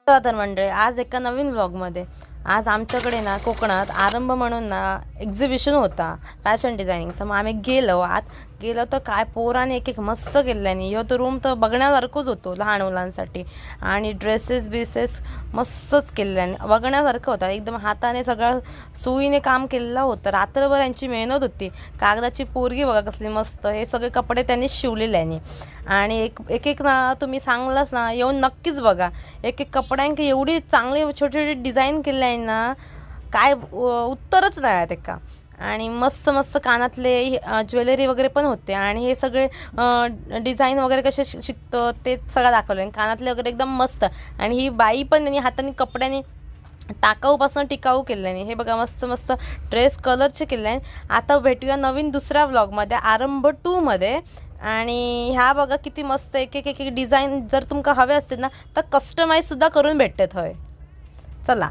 तर मंडळी आज एका नवीन व्लॉगमध्ये आज आमच्याकडे ना कोकणात आरंभ म्हणून ना एक्झिबिशन होता फॅशन डिझायनिंगचा। मग आम्ही गेलो तर काय पोराने एक एक मस्त केल्याने ह्यो तर रूम तर बघण्यासारखंच होतो लहान मुलांसाठी। आणि ड्रेसेस बिसेस मस्तच केल्याने बघण्यासारखं होतं, एकदम हाताने सगळं सुईने काम केलेलं होतं। रात्रभर यांची मेहनत होती। कागदाची पोरगी बघा कसली मस्त, हे सगळे कपडे त्यांनी शिवलेल्याने। आणि एक एक ना तुम्ही सांगलास ना येऊन नक्कीच बघा, एक एक कपड्यांक एवढी चांगली छोटी छोटी डिझाईन केली आहे ना, काय उत्तरच नाही आहे का। आणि मस्त मस्त कानातले ज्वेलरी वगैरे पण होते। आणि हे सगळे डिझाईन वगैरे कसे शिकतं ते सगळं दाखवलं। कानातले वगैरे एकदम मस्त। आणि ही बाई पण त्यांनी हाताने कपड्याने टाकाऊपासून टिकाऊ केल्याने हे बघा मस्त मस्त ड्रेस कलरचे केले आहे। आता भेटूया नवीन दुसऱ्या व्लॉगमध्ये आरंभ 2 मध्ये। आणि ह्या बघा किती मस्त एक एक एक डिझाईन जर तुमका हवे असतील ना तर कस्टमाइज सुद्धा करून भेटतात होय। चला।